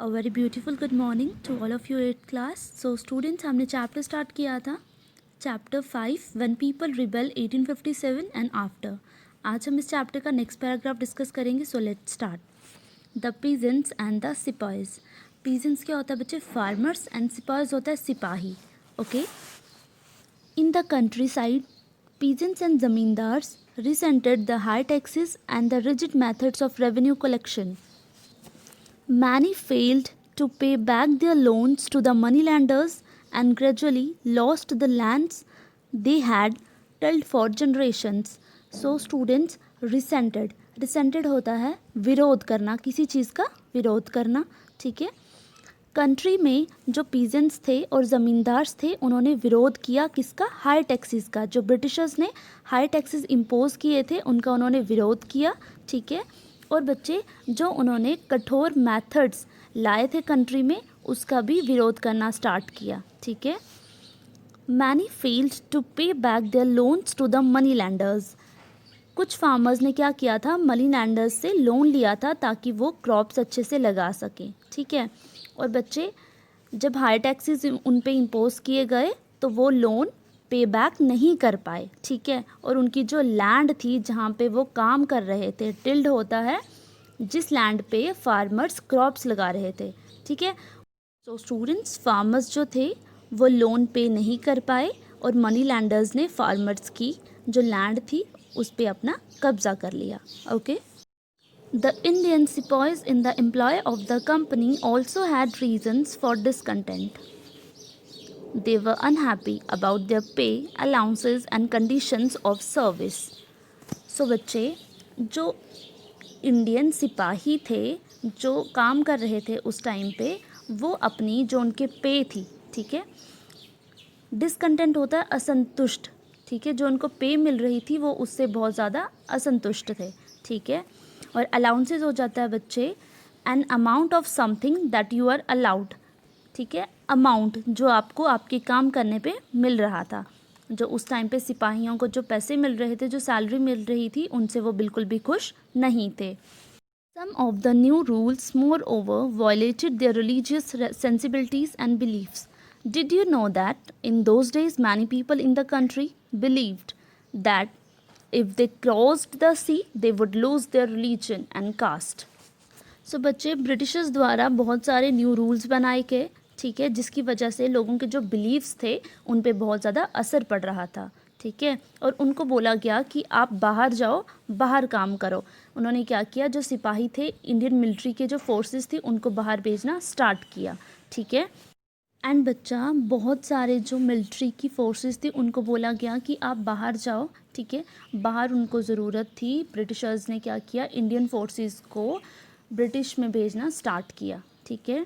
A very beautiful good morning to all of you 8th class. So students हमने chapter start किया था chapter 5 when people rebel 1857 and after. आज हम इस chapter का next paragraph discuss करेंगे. So let's start. The peasants and the sepoys. Peasants क्या होता है बच्चे? फार्मर्स. एंड सिपाहीज होता है सिपाही. Okay. In the country side peasants and zamindars resented the high taxes and the rigid methods of revenue collection. Many failed to pay back their loans to the moneylenders and gradually lost the lands they had tilled for generations. So students resented. resented होता है विरोध करना, किसी चीज़ का विरोध करना. ठीक है. कंट्री में जो पीजेंट्स थे और ज़मींदार्स थे उन्होंने विरोध किया किसका? हाई टैक्सेस का. जो ब्रिटिशर्स ने हाई टैक्सेस इम्पोज किए थे उनका उन्होंने विरोध किया. ठीक है. और बच्चे जो उन्होंने कठोर मेथड्स लाए थे कंट्री में उसका भी विरोध करना स्टार्ट किया. ठीक है. Many failed to pay back their loans to the money lenders. कुछ फार्मर्स ने क्या किया था? मनी लैंडर्स से लोन लिया था ताकि वो क्रॉप्स अच्छे से लगा सकें. ठीक है. और बच्चे जब हाई टैक्सेस उन पे इम्पोज किए गए तो वो लोन पे बैक नहीं कर पाए. ठीक है. और उनकी जो लैंड थी जहाँ पे वो काम कर रहे थे, टिल्ड होता है जिस लैंड पे फार्मर्स क्रॉप्स लगा रहे थे. ठीक है. सो स्टूडेंट्स, फार्मर्स जो थे वो लोन पे नहीं कर पाए और मनी लैंडर्स ने फार्मर्स की जो लैंड थी उस पे अपना कब्जा कर लिया. Okay. The Indian sepoys in the employ of the company also had reasons for discontent. They were unhappy about their pay, allowances and conditions of service. So बच्चे जो इंडियन सिपाही थे जो काम कर रहे थे उस टाइम पे वो अपनी जो उनके पे थी, ठीक है, डिसकंटेंट होता है असंतुष्ट. ठीक है. जो उनको पे मिल रही थी वो उससे बहुत ज़्यादा असंतुष्ट थे. ठीक है. और अलाउंसेस हो जाता है बच्चे an amount of something that you are allowed. ठीक है. अमाउंट जो आपको आपके काम करने पे मिल रहा था. जो उस टाइम पे सिपाहियों को जो पैसे मिल रहे थे, जो सैलरी मिल रही थी, उनसे वो बिल्कुल भी खुश नहीं थे. Some of the new rules more over violated their religious sensibilities and beliefs. Did you know that in those days many people in the country believed that if they crossed the sea they would lose their religion and caste. So बच्चे Britishers द्वारा बहुत सारे new rules बनाए गए. ठीक है. जिसकी वजह से लोगों के जो बिलीव्स थे उन पे बहुत ज़्यादा असर पड़ रहा था. ठीक है. और उनको बोला गया कि आप बाहर जाओ, बाहर काम करो. उन्होंने क्या किया? जो सिपाही थे, इंडियन मिलिट्री के जो फोर्सेस थी उनको बाहर भेजना स्टार्ट किया. ठीक है. एंड बच्चा बहुत सारे जो मिलिट्री की फोर्सेस थी उनको बोला गया कि आप बाहर जाओ. ठीक है. बाहर उनको ज़रूरत थी. ब्रिटिशर्स ने क्या किया? इंडियन फोर्सेस को ब्रिटिश में भेजना स्टार्ट किया. ठीक है.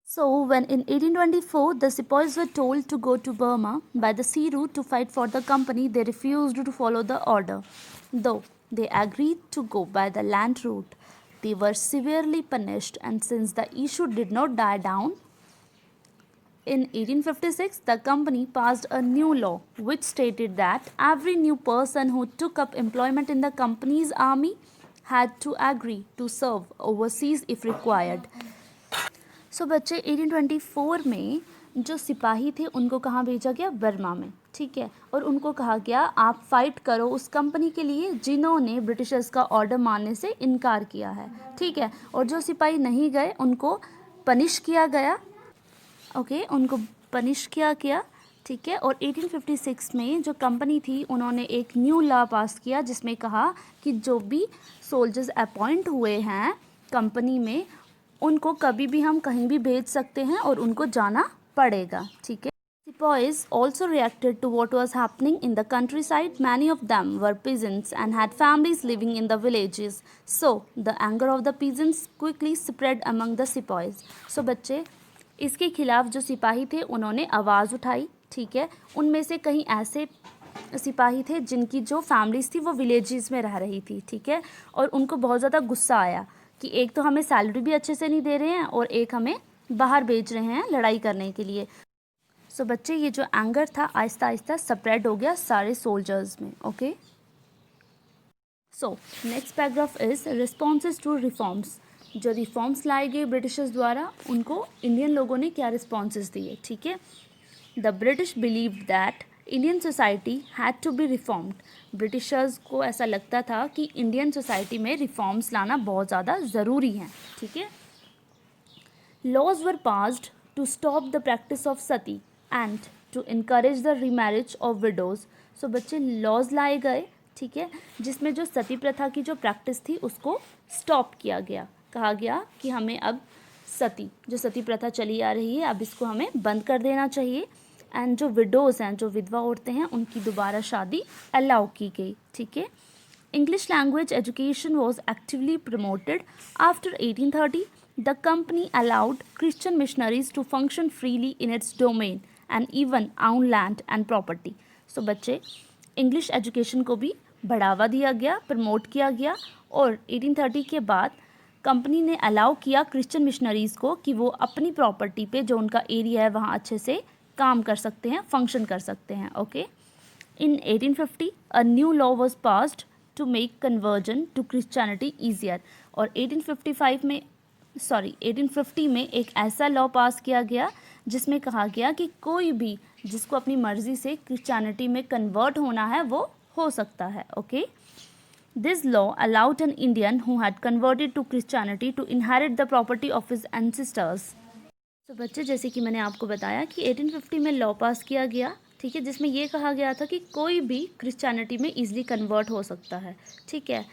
So when in 1824 the sepoys were told to go to Burma by the sea route to fight for the company, they refused to follow the order. Though they agreed to go by the land route, they were severely punished, and since the issue did not die down, in 1856, the company passed a new law which stated that every new person who took up employment in the company's army had to agree to serve overseas if required. So बच्चे 1824 में जो सिपाही थे उनको कहाँ भेजा गया? Burma में. ठीक है. और उनको कहा गया आप फाइट करो उस कंपनी के लिए जिन्होंने ब्रिटिशर्स का ऑर्डर मानने से इनकार किया है. ठीक है. और जो सिपाही नहीं गए उनको पनिश किया गया. ओके. उनको पनिश किया गया. ठीक है. और 1856 में जो कंपनी थी उन्होंने एक न्यू लॉ पास किया जिसमें कहा कि जो भी सोल्जर्स अपॉइंट हुए हैं कंपनी में उनको कभी भी हम कहीं भी भेज सकते हैं और उनको जाना पड़ेगा. ठीक है. Sepoys also reacted to what was happening in the countryside. Many of them were peasants and had families living in the villages. So the anger of the peasants quickly spread among the sepoys. So बच्चे इसके खिलाफ जो सिपाही थे उन्होंने आवाज़ उठाई. ठीक है. उनमें से कहीं ऐसे सिपाही थे जिनकी जो फैमिलीज थी वो विलेजेस में रह रही थी. ठीक है. और उनको बहुत ज़्यादा गुस्सा आया कि एक तो हमें सैलरी भी अच्छे से नहीं दे रहे हैं और एक हमें बाहर भेज रहे हैं लड़ाई करने के लिए. सो बच्चे ये जो एंगर था आहिस्ता आहिस्ता स्प्रेड हो गया सारे सोल्जर्स में. Okay. So next paragraph is responses to reforms. जो रिफॉर्म्स लाए गए ब्रिटिशर्स द्वारा उनको इंडियन लोगों ने क्या रिस्पॉन्सेस दिए, ठीक है। The British believed that Indian society had to be reformed. Britishers को ऐसा लगता था कि इंडियन सोसाइटी में रिफॉर्म्स लाना बहुत ज़्यादा ज़रूरी है, ठीक है। Laws were passed to stop the practice of sati and to encourage the remarriage of widows. So बच्चे लॉज लाए गए, ठीक है, जिसमें जो सती प्रथा की जो प्रैक्टिस थी उसको स्टॉप किया गया। कहा गया कि हमें अब जो सती प्रथा चली आ रही है अब इसको हमें बंद कर देना चाहिए। एंड जो विडोज़ हैं, जो विधवा औरतें हैं, उनकी दोबारा शादी अलाउ की गई, ठीक है। English language education was actively promoted. After 1830, the company allowed Christian missionaries to function freely in its domain and even own land and property. So बच्चे इंग्लिश एजुकेशन को भी बढ़ावा दिया गया, प्रमोट किया गया और 1830 के बाद कंपनी ने अलाउ किया क्रिश्चियन मिशनरीज़ को कि वो अपनी प्रॉपर्टी पे जो उनका एरिया है वहाँ अच्छे से काम कर सकते हैं, फंक्शन कर सकते हैं, okay. In 1850, a new law was passed to make conversion to Christianity easier. और 1850 में एक ऐसा लॉ पास किया गया जिसमें कहा गया कि कोई भी जिसको अपनी मर्जी से क्रिश्चियनिटी में कन्वर्ट होना है वो हो सकता है, okay. This law allowed an Indian who had converted to Christianity to inherit the property of his ancestors. तो बच्चे जैसे कि मैंने आपको बताया कि 1850 में लॉ पास किया गया, ठीक है, जिसमें ये कहा गया था कि कोई भी क्रिश्चियनिटी में ईजिली कन्वर्ट हो सकता है, ठीक है।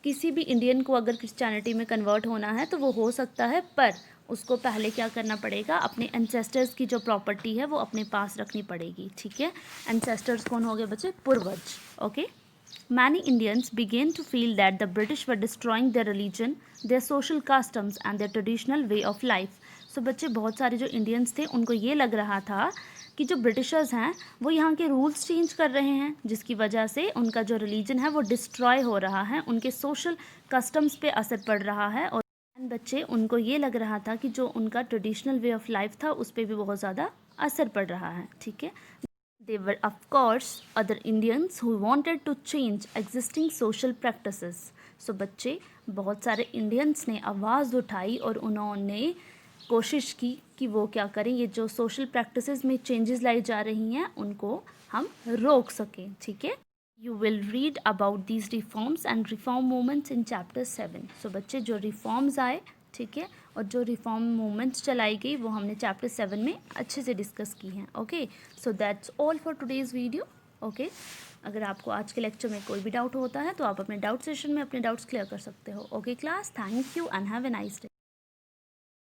किसी भी इंडियन को अगर क्रिश्चियनिटी में कन्वर्ट होना है तो वो हो सकता है, पर उसको पहले क्या करना पड़ेगा, अपने एंसेस्टर्स की जो प्रॉपर्टी है वो अपने पास रखनी पड़ेगी, ठीक है। एंसेस्टर्स कौन हो गए बच्चे, पूर्वज, okay. Many Indians began to feel that the British were destroying their religion, their social customs and their traditional way of life. So बच्चे बहुत सारे जो इंडियंस थे उनको ये लग रहा था कि जो ब्रिटिशर्स हैं वो यहाँ के रूल्स चेंज कर रहे हैं, जिसकी वजह से उनका जो रिलीजन है वो डिस्ट्रॉय हो रहा है, उनके सोशल कस्टम्स पे असर पड़ रहा है। और बच्चे उनको ये लग रहा था कि जो उनका ट्रेडिशनल वे ऑफ लाइफ था उस पर भी बहुत ज़्यादा असर पड़ रहा है, ठीक है। There were of course other Indians who wanted to change existing social practices. So बच्चे बहुत सारे इंडियंस ने आवाज़ उठाई और उन्होंने कोशिश की कि वो क्या करें, ये जो सोशल प्रैक्टिसेस में चेंजेस लाई जा रही हैं उनको हम रोक सकें, ठीक है। You will read about these reforms and reform movements in chapter 7. सो बच्चे जो रिफॉर्म्स आए, ठीक है, और जो रिफॉर्म मूवमेंट्स चलाई गई वो हमने चैप्टर 7 में अच्छे से डिस्कस की हैं, okay. So that's all for today's video, okay. अगर आपको आज के लेक्चर में कोई भी डाउट होता है तो आप अपने डाउट सेशन में अपने डाउट्स क्लियर कर सकते हो, okay class. Thank you and have a nice day.